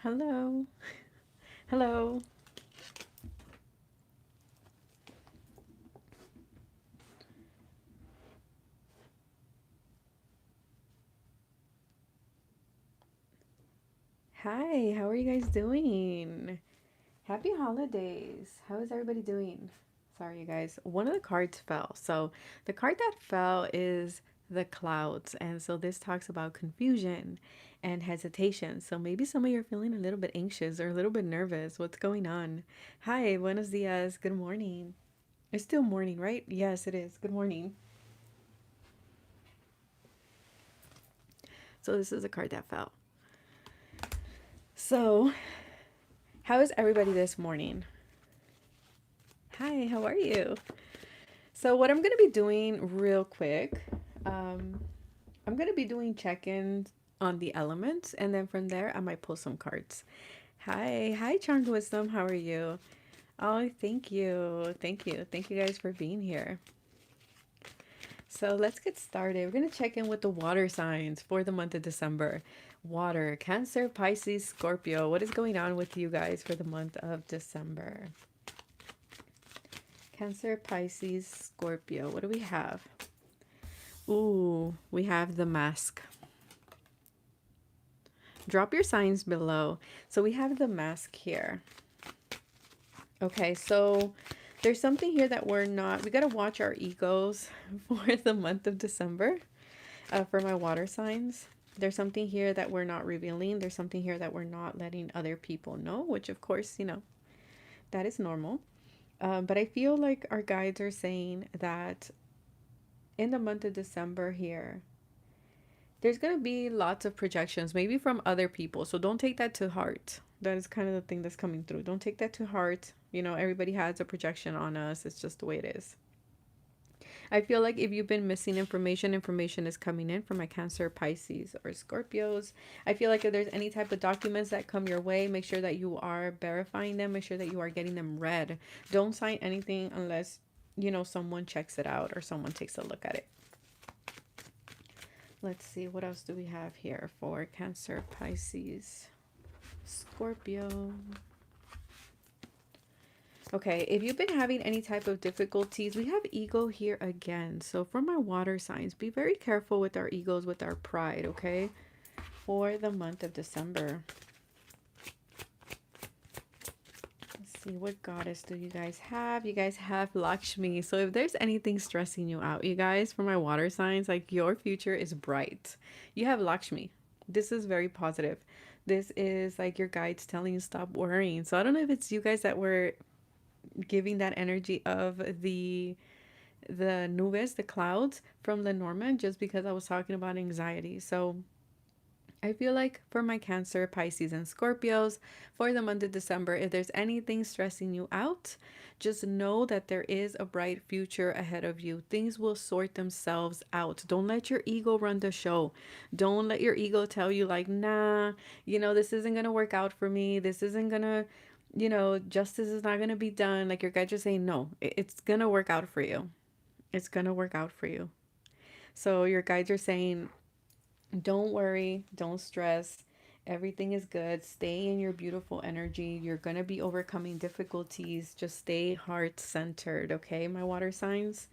Hello. Hello. Hi, how are you guys doing? Happy holidays. How is everybody doing? Sorry, you guys. One of the cards fell. So, the card that fell is the clouds. And so, this talks about confusion and hesitation. So, maybe some of you are feeling a little bit anxious or a little bit nervous. What's going on? Hi, buenos dias. Good morning. It's still morning, right? Yes, it is. Good morning. So, this is a card that fell. So, how is everybody this morning? Hi, how are you? So, what I'm going to be doing real quick, um, I'm going to be doing check ins on the elements, and then from there, I might pull some cards. Hi, Charmed Wisdom, how are you? Oh, thank you. Thank you. Thank you guys for being here. So, let's get started. We're going to check in with the water signs for the month of December. Water, Cancer, Pisces, Scorpio. What is going on with you guys for the month of December? Cancer, Pisces, Scorpio. What do we have? Ooh, we have the mask. Drop your signs below. So we have the mask here. Okay, so there's something here that we got to watch our egos for the month of December for my water signs. There's something here that we're not revealing. There's something here that we're not letting other people know, which of course, that is normal. But I feel like our guides are saying that in the month of December here, there's going to be lots of projections, maybe from other people. So don't take that to heart. That is kind of the thing that's coming through. Don't take that to heart. Everybody has a projection on us. It's just the way it is. I feel like if you've been missing information is coming in from my Cancer, Pisces, or Scorpios. I feel like if there's any type of documents that come your way, make sure that you are verifying them. Make sure that you are getting them read. Don't sign anything unless, someone checks it out or someone takes a look at it. Let's see, what else do we have here for Cancer, Pisces, Scorpio? Okay, if you've been having any type of difficulties, we have ego here again. So for my water signs, be very careful with our egos, with our pride, okay? For the month of December. Let's see, what goddess do you guys have? You guys have Lakshmi. So if there's anything stressing you out, you guys, for my water signs, like your future is bright. You have Lakshmi. This is very positive. This is like your guides telling you stop worrying. So I don't know if it's you guys that were giving that energy of the nubes, the clouds from Lenormand, just because I was talking about anxiety. So I feel like for my Cancer, Pisces, and Scorpios, for the month of December, if there's anything stressing you out, just know that there is a bright future ahead of you. Things will sort themselves out. Don't let your ego run the show. Don't let your ego tell you, like, nah, this isn't going to work out for me. This isn't going to, justice is not going to be done. Like your guys are saying, no, it's going to work out for you. It's going to work out for you. So your guides are saying, don't worry, don't stress. Everything is good. Stay in your beautiful energy. You're going to be overcoming difficulties. Just stay heart centered, okay, my water signs?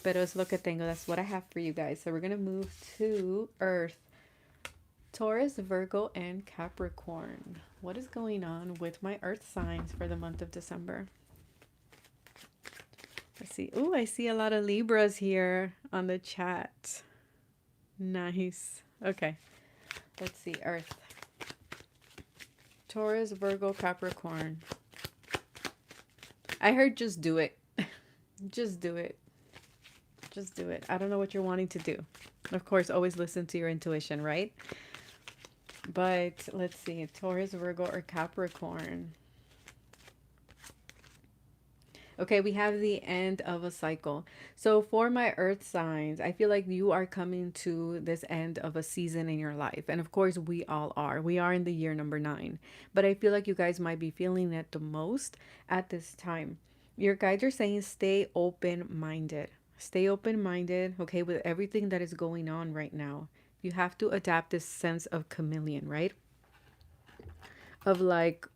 Pero es lo que tengo. That's what I have for you guys. So we're going to move to Earth. Taurus, Virgo, and Capricorn. What is going on with my Earth signs for the month of December? Let's see. Ooh, I see a lot of Libras here on the chat. Nice. Okay. Let's see. Earth. Taurus, Virgo, Capricorn. I heard just do it. Just do it. Just do it. I don't know what you're wanting to do. Of course, always listen to your intuition, right? But let's see. Taurus, Virgo, or Capricorn. Okay, we have the end of a cycle. So for my earth signs, I feel like you are coming to this end of a season in your life. And of course, we all are. We are in the year number 9. But I feel like you guys might be feeling it the most at this time. Your guides are saying stay open-minded. Stay open-minded, okay, with everything that is going on right now. You have to adapt this sense of chameleon, right? of like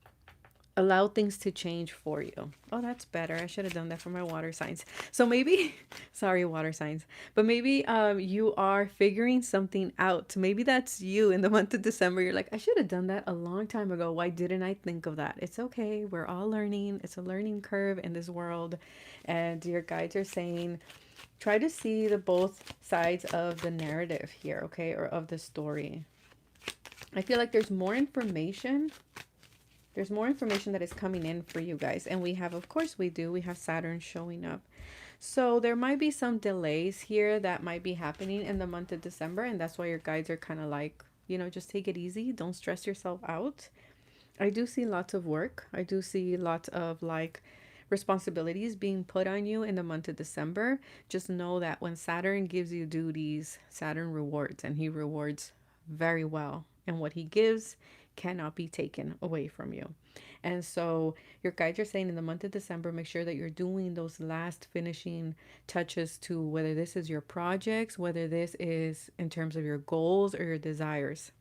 allow things to change for you. Oh, that's better. I should have done that for my water signs. So maybe, sorry, water signs, but maybe you are figuring something out. Maybe that's you in the month of December. You're like, I should have done that a long time ago. Why didn't I think of that? It's okay. We're all learning. It's a learning curve in this world. And your guides are saying, try to see the both sides of the narrative here, okay, or of the story. I feel like there's more information. There's more information that is coming in for you guys. And we have, of course we do, we have Saturn showing up. So there might be some delays here that might be happening in the month of December. And that's why your guides are kind of like, you know, just take it easy. Don't stress yourself out. I do see lots of work. I do see lots of like responsibilities being put on you in the month of December. Just know that when Saturn gives you duties, Saturn rewards, and he rewards very well. And what he gives cannot be taken away from you. And so your guides are saying in the month of December, make sure that you're doing those last finishing touches to whether this is your projects, whether this is in terms of your goals or your desires.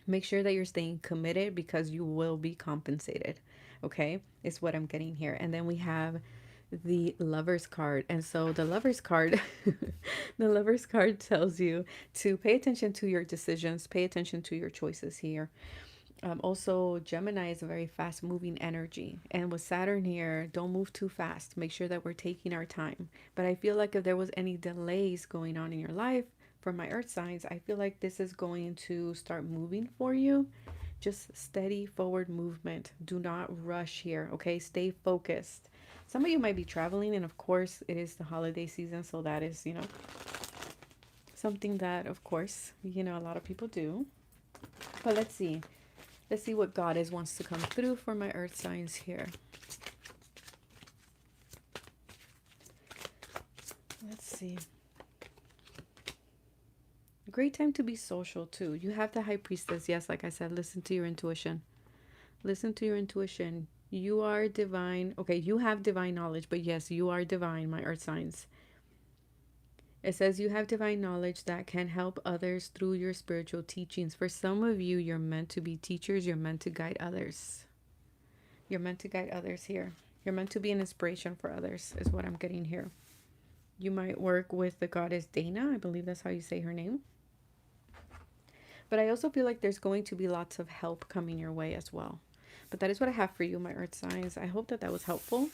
Make sure that you're staying committed because you will be compensated. Okay, is what I'm getting here. And then we have the Lover's card. And so the Lover's card, the Lover's card tells you to pay attention to your decisions, pay attention to your choices here. Also, Gemini is a very fast moving energy. And with Saturn here, don't move too fast. Make sure that we're taking our time. But I feel like if there was any delays going on in your life, for my earth signs, I feel like this is going to start moving for you. Just steady forward movement. Do not rush here, okay? Stay focused. Some of you might be traveling, and of course, it is the holiday season, so that is, you know, something that, of course, you know, a lot of people do. But let's see. Let's see what Goddess wants to come through for my earth signs here. Let's see. Great time to be social too. You have the High Priestess. Yes, like I said, listen to your intuition. Listen to your intuition. You are divine. Okay, you have divine knowledge, but yes, you are divine, my earth signs. It says you have divine knowledge that can help others through your spiritual teachings. For some of you, you're meant to be teachers. You're meant to guide others. You're meant to guide others here. You're meant to be an inspiration for others, is what I'm getting here. You might work with the goddess Dana. I believe that's how you say her name. But I also feel like there's going to be lots of help coming your way as well. But that is what I have for you, my earth signs. I hope that that was helpful.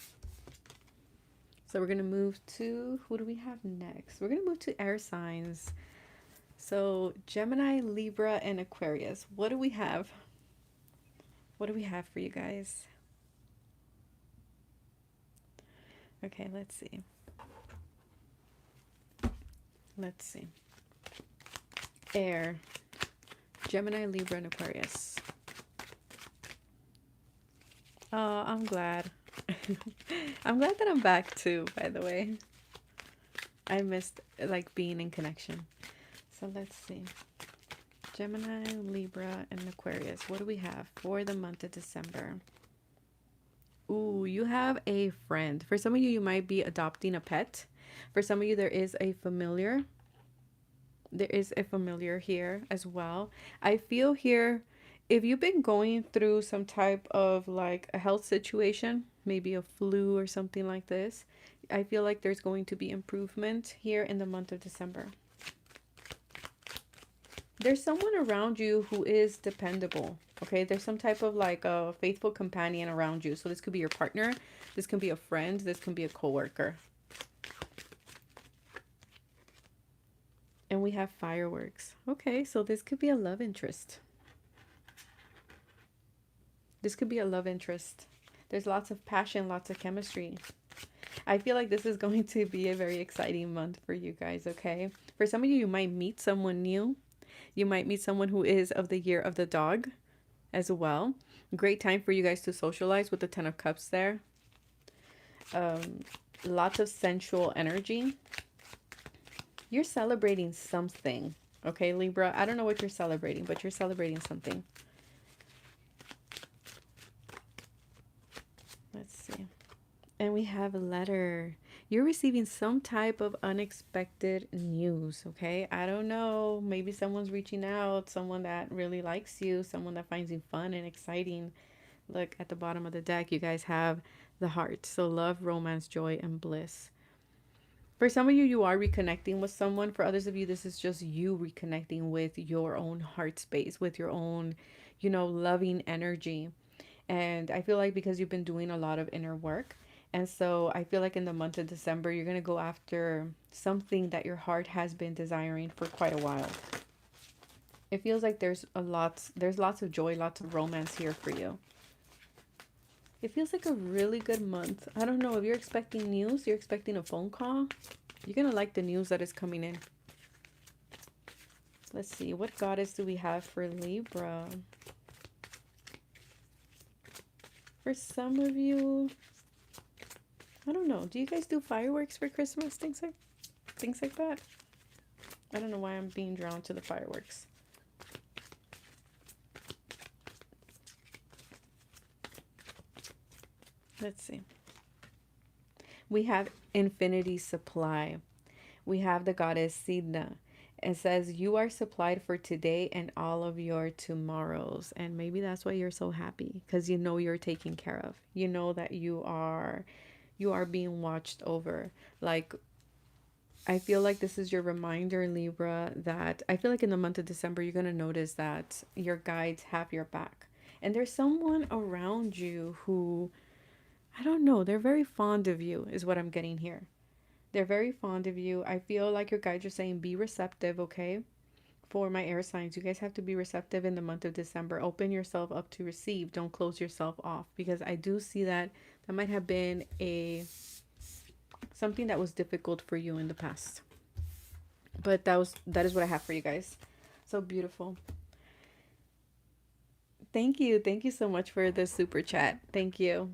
So we're going to move to, who do we have next? We're going to move to air signs. So Gemini, Libra, and Aquarius. What do we have? What do we have for you guys? Okay, let's see. Let's see. Air, Gemini, Libra, and Aquarius. Oh, I'm glad. I'm glad that I'm back too, by the way. I missed like being in connection. So let's see. Gemini, Libra, and Aquarius. What do we have for the month of December? Ooh, you have a friend. For some of you, you might be adopting a pet. For some of you, there is a familiar. There is a familiar here as well. I feel here, if you've been going through some type of like a health situation, maybe a flu or something like this, I feel like there's going to be improvement here in the month of December. There's someone around you who is dependable. Okay, there's some type of like a faithful companion around you. So this could be your partner, this can be a friend, this can be a coworker. And we have fireworks. Okay, so this could be a love interest. This could be a love interest. There's lots of passion, lots of chemistry. I feel like this is going to be a very exciting month for you guys, okay? For some of you, you might meet someone new. You might meet someone who is of the year of the dog as well. Great time for you guys to socialize with the Ten of Cups there. Lots of sensual energy. You're celebrating something, okay, Libra? I don't know what you're celebrating, but you're celebrating something. Let's see. And we have a letter. You're receiving some type of unexpected news, okay? I don't know. Maybe someone's reaching out, someone that really likes you, someone that finds you fun and exciting. Look at the bottom of the deck, you guys have the heart. So love, romance, joy, and bliss. For some of you, you are reconnecting with someone. For others of you, this is just you reconnecting with your own heart space, with your own, loving energy. And I feel like because you've been doing a lot of inner work, and so I feel like in the month of December, you're going to go after something that your heart has been desiring for quite a while. It feels like there's lots of joy, lots of romance here for you. It feels like a really good month. I don't know if you're expecting news, you're expecting a phone call. You're going to like the news that is coming in. Let's see. What goddess do we have for Libra? For some of you, I don't know. Do you guys do fireworks for Christmas? Things like that? I don't know why I'm being drawn to the fireworks. Let's see. We have infinity supply. We have the goddess Sidna. It says you are supplied for today and all of your tomorrows. And maybe that's why you're so happy, because you know you're taken care of. You know that you are being watched over. Like, I feel like this is your reminder, Libra, that I feel like in the month of December, you're going to notice that your guides have your back. And there's someone around you who, I don't know, they're very fond of you, is what I'm getting here. They're very fond of you. I feel like your guides are saying be receptive, okay? For my air signs, you guys have to be receptive in the month of December. Open yourself up to receive. Don't close yourself off, because I do see that might have been a something that was difficult for you in the past. But that is what I have for you guys. So beautiful. Thank you. Thank you so much for the super chat. Thank you.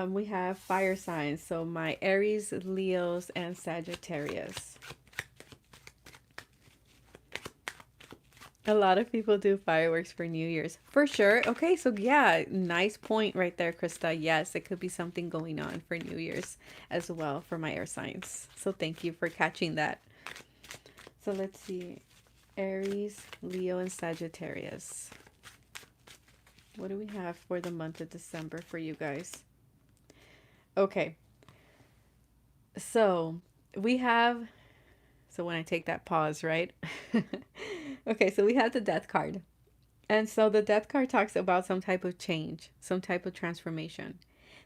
We have fire signs. So my Aries, Leos, and Sagittarius. A lot of people do fireworks for New Year's. For sure. Okay, so yeah, nice point right there, Krista. Yes, it could be something going on for New Year's as well for my air signs. So thank you for catching that. So let's see. Aries, Leo, and Sagittarius. What do we have for the month of December for you guys? Okay. So we have, so when I take that pause, right? Okay, so we have the death card. And so the death card talks about some type of change, some type of transformation.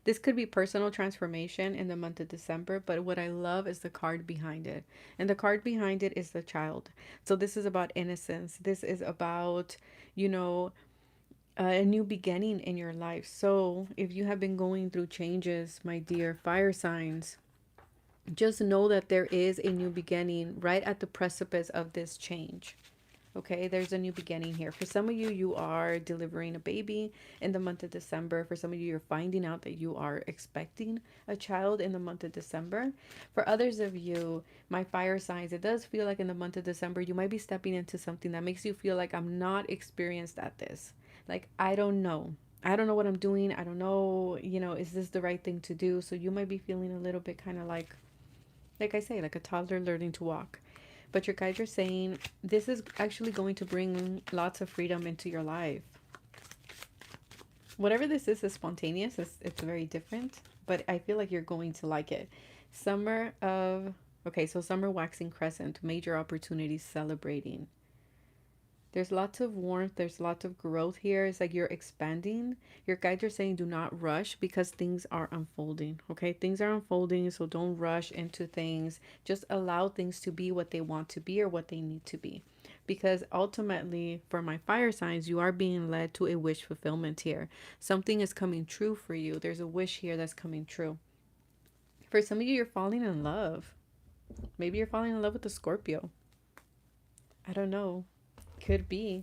This could be personal transformation in the month of December, but what I love is the card behind it. And the card behind it is the child. So this is about innocence. This is about, you know, a new beginning in your life. So if you have been going through changes, my dear fire signs, just know that there is a new beginning right at the precipice of this change. Okay, there's a new beginning here. For some of you, you are delivering a baby in the month of December. For some of you, you're finding out that you are expecting a child in the month of December. For others of you, my fire signs, it does feel like in the month of December, you might be stepping into something that makes you feel like I'm not experienced at this. Like, I don't know. I don't know what I'm doing. I don't know, is this the right thing to do? So you might be feeling a little bit kind of like I say, like a toddler learning to walk. But your guides are saying this is actually going to bring lots of freedom into your life. Whatever this is spontaneous. It's very different, but I feel like you're going to like it. Summer waxing crescent, major opportunities celebrating. There's lots of warmth. There's lots of growth here. It's like you're expanding. Your guides are saying do not rush because things are unfolding. Okay, things are unfolding. So don't rush into things. Just allow things to be what they want to be or what they need to be. Because ultimately, for my fire signs, you are being led to a wish fulfillment here. Something is coming true for you. There's a wish here that's coming true. For some of you, you're falling in love. Maybe you're falling in love with a Scorpio. I don't know. Could be.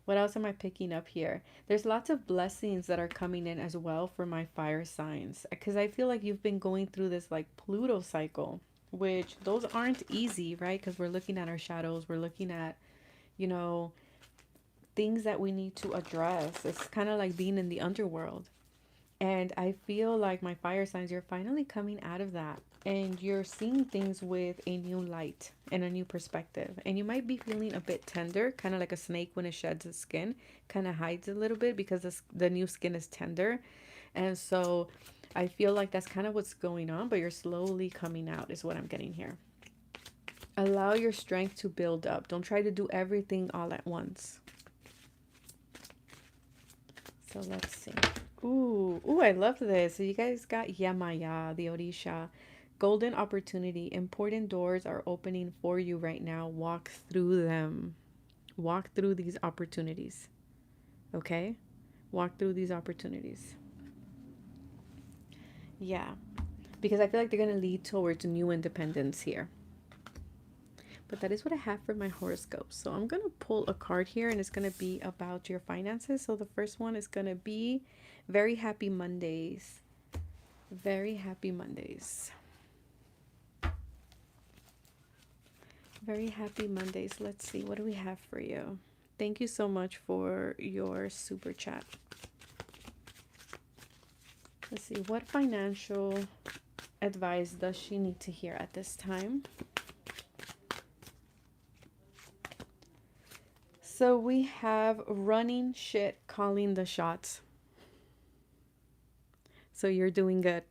What else am I picking up here? There's lots of blessings that are coming in as well for my fire signs. Because I feel like you've been going through this like Pluto cycle, which those aren't easy, right? Because we're looking at our shadows. We're looking at, things that we need to address. It's kind of like being in the underworld. And I feel like my fire signs, you're finally coming out of that. And you're seeing things with a new light and a new perspective. And you might be feeling a bit tender, kind of like a snake when it sheds its skin, kind of hides a little bit because the new skin is tender. And so I feel like that's kind of what's going on, but you're slowly coming out, is what I'm getting here. Allow your strength to build up. Don't try to do everything all at once. So let's see. Ooh, I love this. So you guys got Yamaya, the Orisha. Golden opportunity. Important doors are opening for you right now. Walk through them. Walk through these opportunities. Okay? Walk through these opportunities. Yeah. Because I feel like they're going to lead towards new independence here. But that is what I have for my horoscope. So I'm going to pull a card here and it's going to be about your finances. So the first one is going to be very happy Mondays. Very happy Mondays. Very happy Mondays. Let's see. What do we have for you? Thank you so much for your super chat. Let's see. What financial advice does she need to hear at this time? So we have running shit, calling the shots. So you're doing good.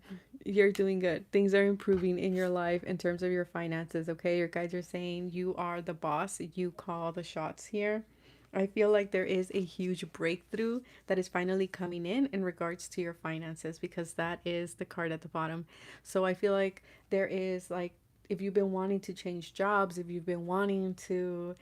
You're doing good. Things are improving in your life in terms of your finances, okay? Your guides are saying you are the boss. You call the shots here. I feel like there is a huge breakthrough that is finally coming in regards to your finances because that is the card at the bottom. So I feel like there is like if you've been wanting to change jobs, if you've been wanting to,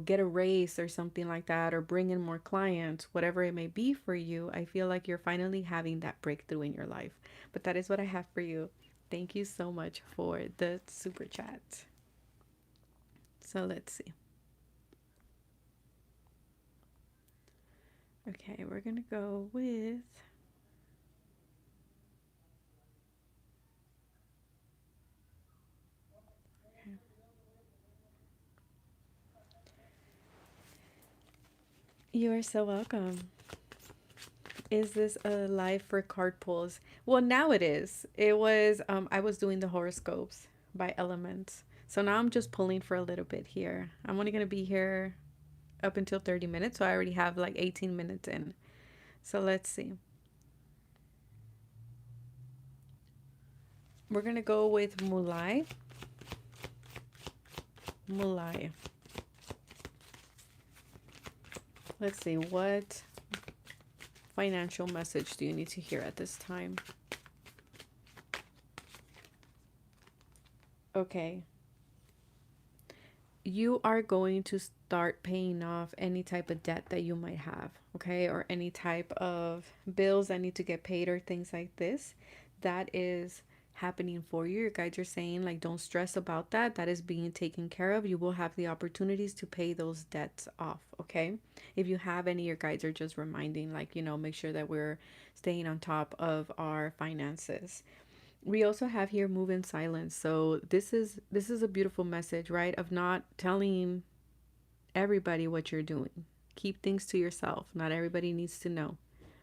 get a raise or something like that, or bring in more clients, whatever it may be for you, I feel like you're finally having that breakthrough in your life. But that is what I have for you. Thank you so much for the super chat. So let's see. Okay, we're going to go with. You are so welcome. Is this a live for card pulls? Well, now it is. It was I was doing the horoscopes by elements. So now I'm just pulling for a little bit here. I'm only going to be here up until 30 minutes, so I already have like 18 minutes in. So let's see. We're going to go with Mulai. Mulai. Let's see, what financial message do you need to hear at this time? Okay. You are going to start paying off any type of debt that you might have, okay? Or any type of bills that need to get paid or things like this. That is happening for you. Your guides are saying, like, don't stress about that. That is being taken care of. You will have the opportunities to pay those debts off, okay? If you have any, your guides are just reminding, like, make sure that we're staying on top of our finances. We also have here move in silence. So this is a beautiful message, right? Of not telling everybody what you're doing. Keep things to yourself. Not everybody needs to know.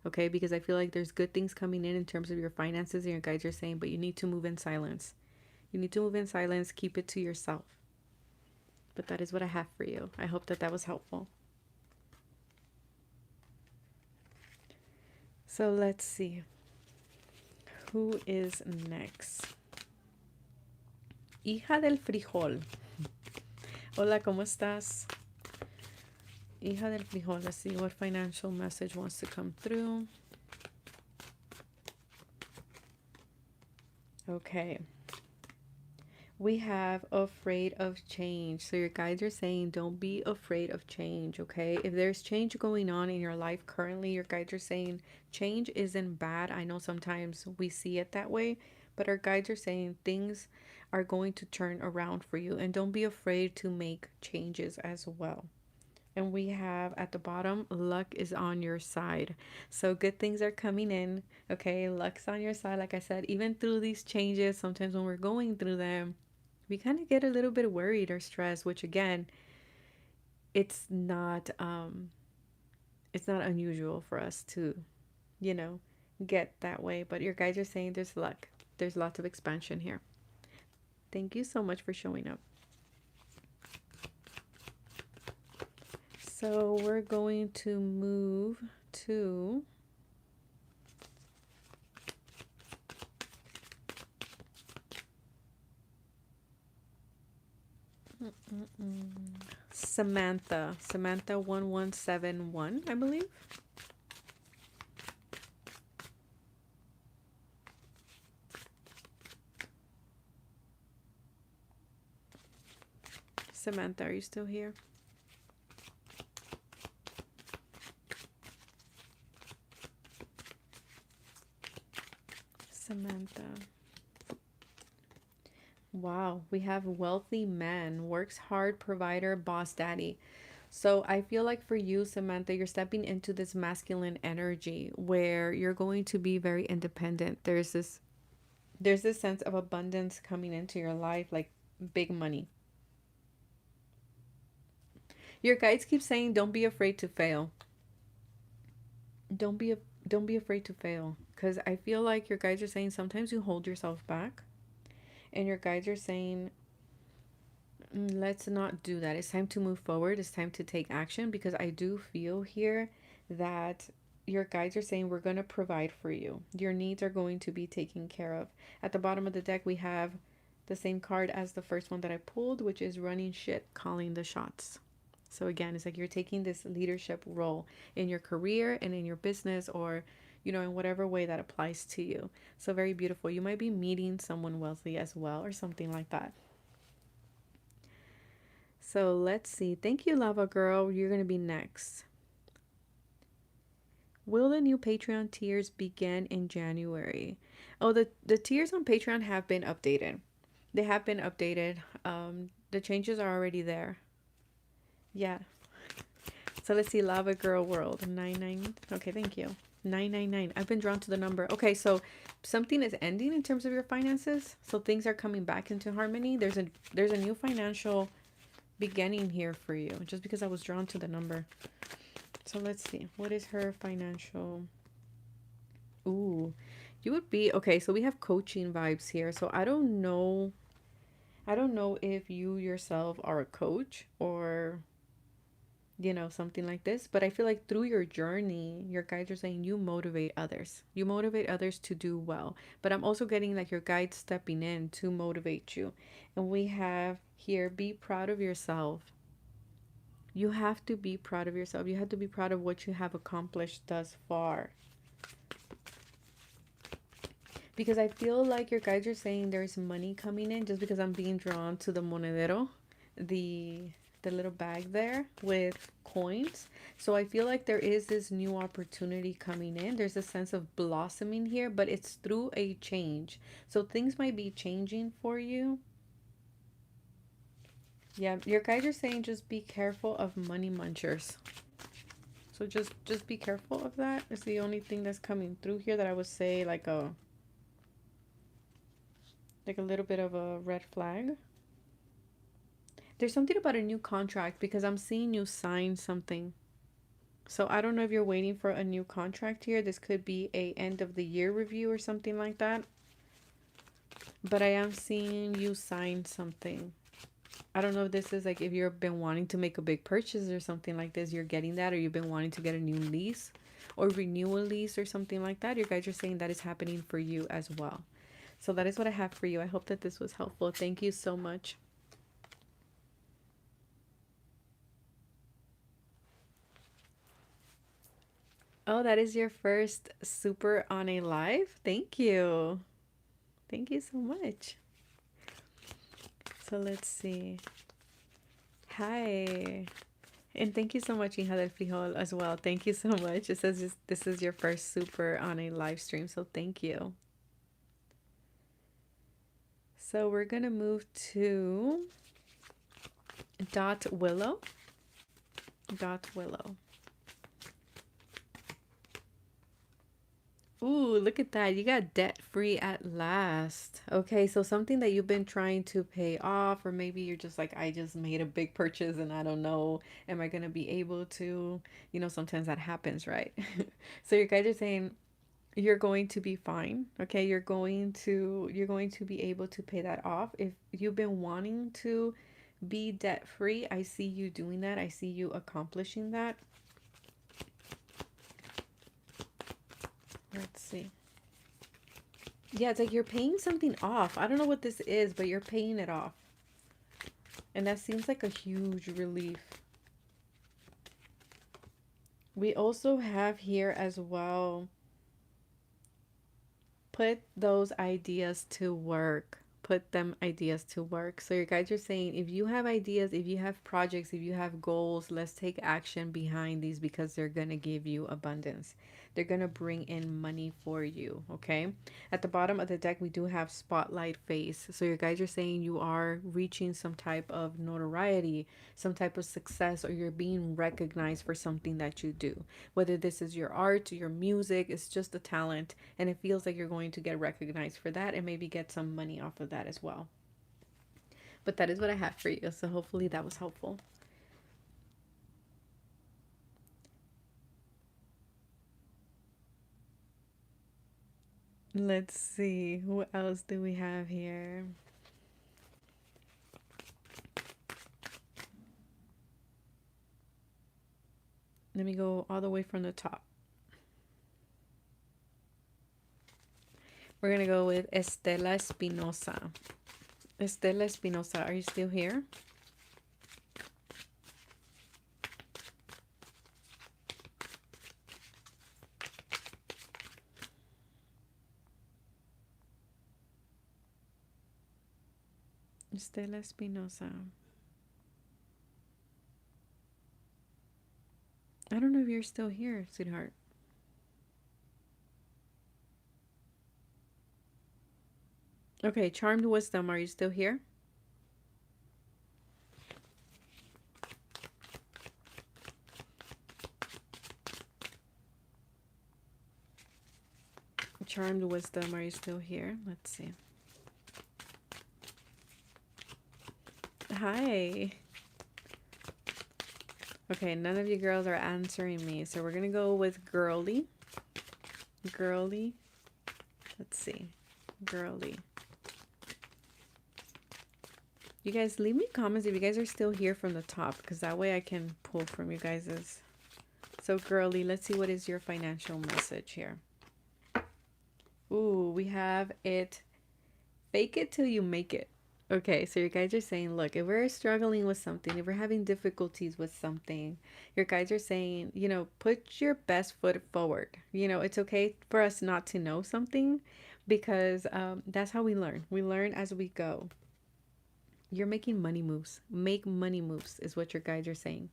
Okay? Because I feel like there's good things coming in terms of your finances and your guides are saying, but you need to move in silence. You need to move in silence, keep it to yourself. But that is what I have for you. I hope that that was helpful. So let's see. Who is next? Hija del frijol. Hola, ¿cómo estás? Hija del frijol. Let's see what financial message wants to come through. Okay. We have afraid of change. So your guides are saying don't be afraid of change, okay? If there's change going on in your life currently, your guides are saying change isn't bad. I know sometimes we see it that way, but our guides are saying things are going to turn around for you and don't be afraid to make changes as well. And we have at the bottom, luck is on your side. So good things are coming in, okay? Luck's on your side. Like I said, even through these changes, sometimes when we're going through them, we kind of get a little bit worried or stressed, which again, it's not unusual for us to, you know, get that way. But your guides are saying there's luck. There's lots of expansion here. Thank you so much for showing up. So we're going to move to Samantha. Samantha 1171, I believe. Samantha, are you still here? Samantha. Wow, we have wealthy man, works hard, provider, boss daddy. So I feel like for you, Samantha, you're stepping into this masculine energy where you're going to be very independent. There's this sense of abundance coming into your life, like big money. Your guides keep saying don't be afraid to fail. Don't be a, don't be afraid to fail, cuz I feel like your guides are saying sometimes you hold yourself back, and your guides are saying, let's not do that. It's time to move forward. It's time to take action, because I do feel here that your guides are saying we're going to provide for you. Your needs are going to be taken care of. At the bottom of the deck, we have the same card as the first one that I pulled, which is running shit, calling the shots. So again, it's like you're taking this leadership role in your career and in your business, or in whatever way that applies to you. So very beautiful. You might be meeting someone wealthy as well, or something like that. So let's see. Thank you, Lava Girl. You're going to be next. Will the new Patreon tiers begin in January? Oh, the tiers on Patreon have been updated. They have been updated. The changes are already there. Yeah. So let's see. Lava Girl World 99. Okay, thank you. 999. I've been drawn to the number. Okay, so something is ending in terms of your finances. So things are coming back into harmony. There's a new financial beginning here for you, just because I was drawn to the number. So let's see. What is her financial? Ooh, you would be okay. So we have coaching vibes here. So I don't know. I don't know if you yourself are a coach, or something like this, but I feel like through your journey, your guides are saying you motivate others. You motivate others to do well. But I'm also getting like your guides stepping in to motivate you. And we have here, be proud of yourself. You have to be proud of yourself. You have to be proud of what you have accomplished thus far. Because I feel like your guides are saying there's money coming in, just because I'm being drawn to the monedero, the the little bag there with coins. So I feel like there is this new opportunity coming in. There's a sense of blossoming here, but it's through a change. So things might be changing for you. Yeah, your guides are saying just be careful of money munchers. So just be careful of that. It's the only thing that's coming through here that I would say like a little bit of a red flag. There's something about a new contract, because I'm seeing you sign something. So I don't know if you're waiting for a new contract here. This could be a end of the year review or something like that. But I am seeing you sign something. I don't know if this is like if you've been wanting to make a big purchase or something like this, you're getting that, or you've been wanting to get a new lease or renew a lease or something like that. Your guys are saying that is happening for you as well. So that is what I have for you. I hope that this was helpful. Thank you so much. Oh, that is your first super on a live? Thank you. Thank you so much. So let's see. Hi. And thank you so much, Hija del Frijol, as well. Thank you so much. It says this is your first super on a live stream, so thank you. So we're going to move to Dot Willow. Dot Willow. Ooh, look at that. You got debt free at last. Okay, so something that you've been trying to pay off, or maybe you're just like, I just made a big purchase and I don't know, am I going to be able to? Sometimes that happens, right? So your guys are saying You're going to be fine. Okay, you're going to be able to pay that off. If you've been wanting to be debt free, I see you doing that. I see you accomplishing that. Let's see. Yeah, it's like you're paying something off. I don't know what this is, but you're paying it off. And that seems like a huge relief. We also have here as well, put those ideas to work. Put them ideas to work. So your guides are saying if you have ideas, if you have projects, if you have goals, let's take action behind these because they're going to give you abundance. They're going to bring in money for you. Okay. At the bottom of the deck, we do have spotlight face. So your guides are saying you are reaching some type of notoriety, some type of success, or you're being recognized for something that you do. Whether this is your art, your music, it's just a talent, and it feels like you're going to get recognized for that and maybe get some money off of that as well. But that is what I have for you. So hopefully that was helpful. Let's see. What else do we have here? Let me go all the way from the top. We're going to go with Estela Espinosa. Estela Espinosa, are you still here? Estela Espinosa. I don't know if you're still here, sweetheart. Okay, Charmed Wisdom, are you still here? Charmed Wisdom, are you still here? Let's see. Hi. Okay, none of you girls are answering me, so we're gonna go with Girly. Girly. Let's see. Girly. You guys leave me comments if you guys are still here from the top, because that way I can pull from you guys's. So Girly, let's see what is your financial message here. Ooh, we have it. Fake it till you make it. Okay, so your guides are saying, look, if we're struggling with something, if we're having difficulties with something, your guides are saying, put your best foot forward. It's okay for us not to know something because that's how we learn. We learn as we go. You're making money moves. Make money moves is what your guides are saying.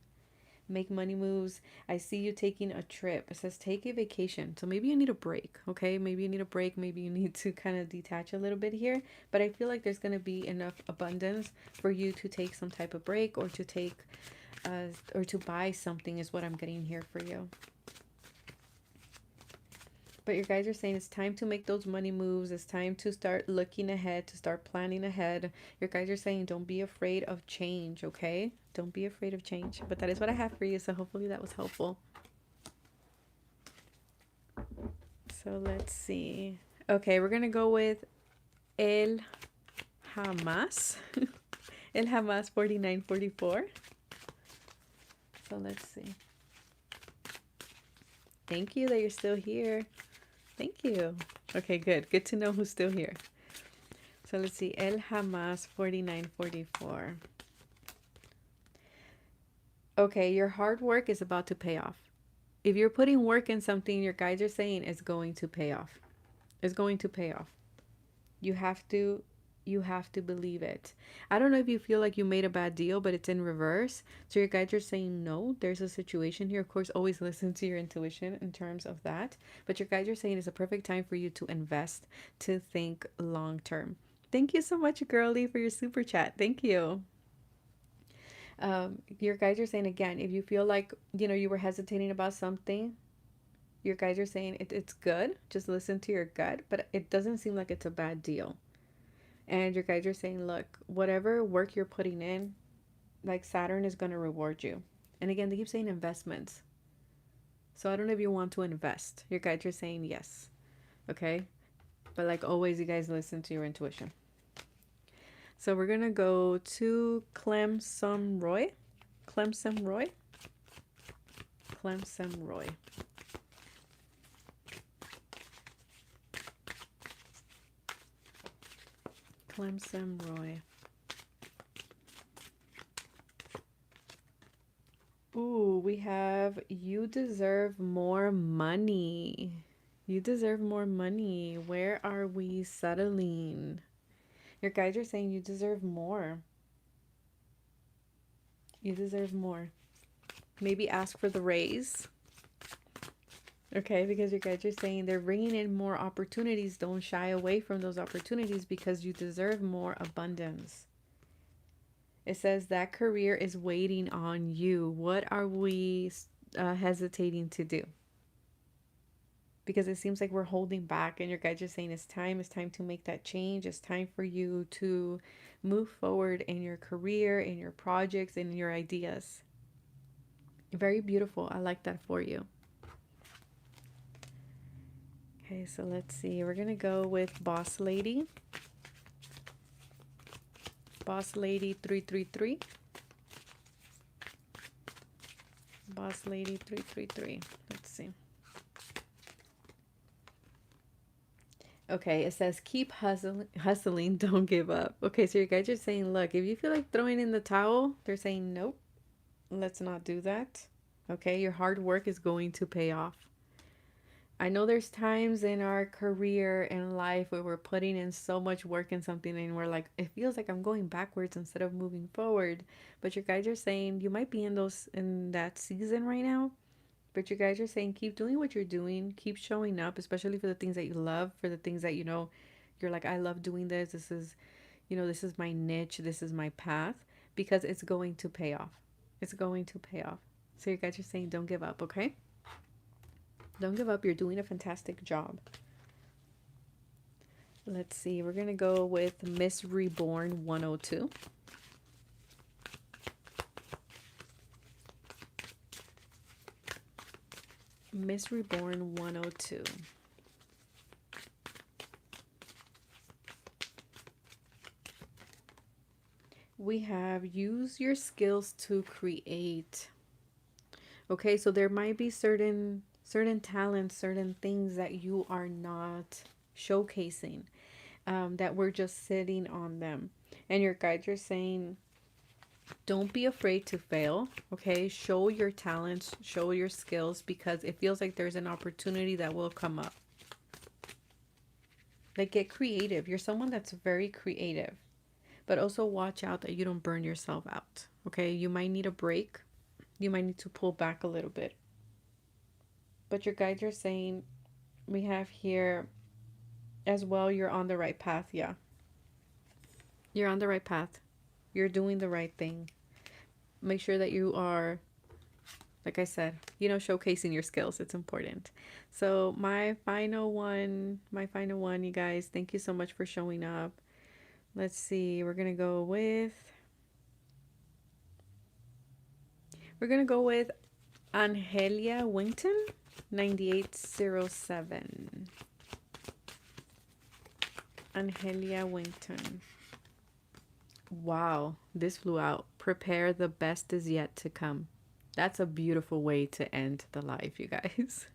Make money moves. I see you taking a trip. It says take a vacation. So maybe you need a break, okay? Maybe you need a break. Maybe you need to kind of detach a little bit here. But I feel like there's going to be enough abundance for you to take some type of break or to take, or to buy something is what I'm getting here for you. But your guys are saying it's time to make those money moves. It's time to start looking ahead, to start planning ahead. Your guys are saying don't be afraid of change, okay? Don't be afraid of change. But that is what I have for you, so hopefully that was helpful. So let's see. Okay, we're going to go with El Hamas. El Hamas 4944. So let's see. Thank you that you're still here. Thank you. Okay, good. Good to know who's still here. So let's see. El Hamas 4944. Okay, your hard work is about to pay off. If you're putting work in something, your guides are saying it's going to pay off. It's going to pay off. You have to believe it. I don't know if you feel like you made a bad deal, but it's in reverse. So your guides are saying no, there's a situation here. Of course, always listen to your intuition in terms of that. But your guides are saying it's a perfect time for you to invest, to think long term. Thank you so much, girly, for your super chat. Thank you. Your guides are saying again, if you feel like, you were hesitating about something, your guides are saying it's good. Just listen to your gut, but it doesn't seem like it's a bad deal. And your guides are saying, look, whatever work you're putting in, like Saturn is going to reward you. And again, they keep saying investments. So I don't know if you want to invest. Your guides are saying yes. Okay. But like always, you guys listen to your intuition. So we're going to go to Clemson Roy. Clemson Roy. Clemson Roy. Clemson Roy. Ooh, we have you deserve more money. You deserve more money. Where are we settling? Your guides are saying you deserve more. You deserve more. Maybe ask for the raise. Okay, because your guides are saying they're bringing in more opportunities. Don't shy away from those opportunities because you deserve more abundance. It says that career is waiting on you. What are we hesitating to do? Because it seems like we're holding back, and your guides are saying it's time to make that change. It's time for you to move forward in your career, in your projects, and in your ideas. Very beautiful. I like that for you. Okay, so let's see. We're going to go with Boss Lady. Boss Lady 333. Boss Lady 333. Let's see. Okay, it says keep hustling, don't give up. Okay, so your guys are saying, look, if you feel like throwing in the towel, they're saying, nope, let's not do that. Okay, your hard work is going to pay off. I know there's times in our career and life where we're putting in so much work in something and we're like, it feels like I'm going backwards instead of moving forward. But your guys are saying you might be in that season right now. But you guys are saying keep doing what you're doing, keep showing up, especially for the things that you love, for the things that you're like, I love doing this. This is my niche, this is my path, because it's going to pay off. It's going to pay off. So you guys are saying don't give up, okay? Don't give up. You're doing a fantastic job. Let's see. We're going to go with Miss Reborn 102. Miss Reborn 102. We have use your skills to create. Okay, so there might be certain talents, certain things that you are not showcasing, that we're just sitting on them. And your guides are saying, don't be afraid to fail. Okay, show your talents, show your skills, because it feels like there's an opportunity that will come up. Like, get creative. You're someone that's very creative, but also watch out that you don't burn yourself out. Okay, you might need a break. You might need to pull back a little bit. But your guides are saying, we have here as well, you're on the right path. Yeah, you're on the right path. You're doing the right thing. Make sure that you are, like I said, showcasing your skills. It's important. So my final one, you guys, thank you so much for showing up. Let's see. We're going to go with Angelia Winton, 9807. Angelia Winton. Wow, this flew out. Prepare, the best is yet to come. That's a beautiful way to end the live, you guys.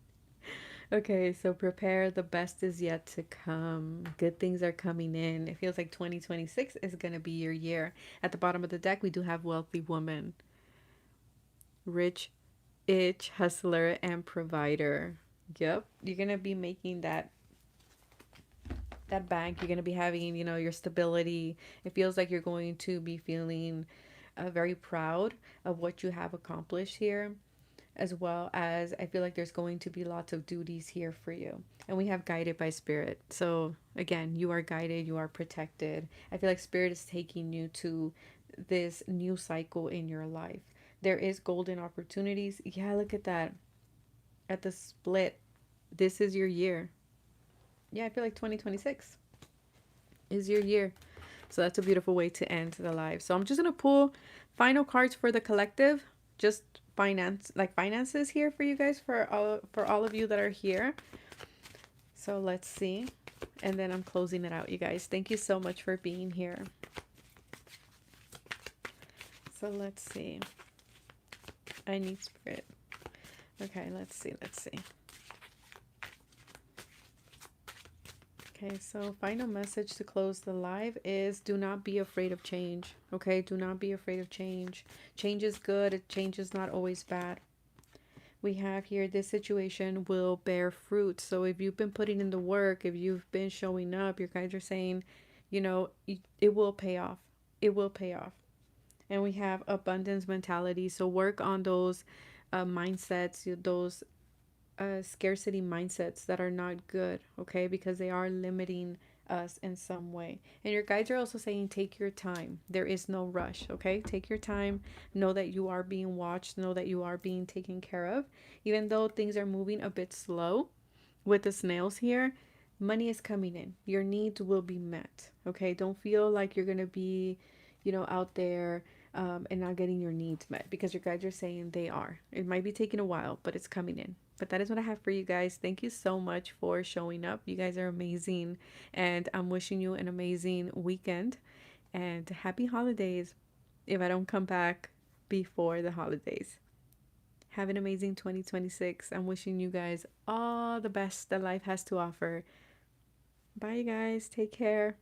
Okay, so prepare, the best is yet to come. Good things are coming in. It feels like 2026 is going to be your year. At the bottom of the deck, we do have wealthy woman, rich, itch, hustler, and provider. Yep, you're going to be making that bank. You're going to be having, your stability. It feels like you're going to be feeling very proud of what you have accomplished here, as well as I feel like there's going to be lots of duties here for you. And we have guided by spirit. So again, you are guided, you are protected. I feel like spirit is taking you to this new cycle in your life. There is golden opportunities. Yeah, look at that. At the split, this is your year. Yeah, I feel like 2026 is your year. So that's a beautiful way to end the live. So I'm just going to pull final cards for the collective. Just finances here for you guys, for all of you that are here. So let's see. And then I'm closing it out, you guys. Thank you so much for being here. So let's see. I need spirit. Okay, let's see. Let's see. Okay, so final message to close the live is do not be afraid of change. Okay, do not be afraid of change. Change is good. Change is not always bad. We have here this situation will bear fruit. So if you've been putting in the work, if you've been showing up, your guys are saying, you know, it will pay off. It will pay off. And we have abundance mentality. So work on those mindsets, those scarcity mindsets that are not good, okay? Because they are limiting us in some way. And your guides are also saying take your time. There is no rush, okay? Take your time. Know that you are being watched. Know that you are being taken care of. Even though things are moving a bit slow with the snails here, money is coming in. Your needs will be met, okay? Don't feel like you're going to be, out there and not getting your needs met because your guides are saying they are. It might be taking a while, but it's coming in. But that is what I have for you guys. Thank you so much for showing up. You guys are amazing. And I'm wishing you an amazing weekend and happy holidays if I don't come back before the holidays. Have an amazing 2026. I'm wishing you guys all the best that life has to offer. Bye, you guys. Take care.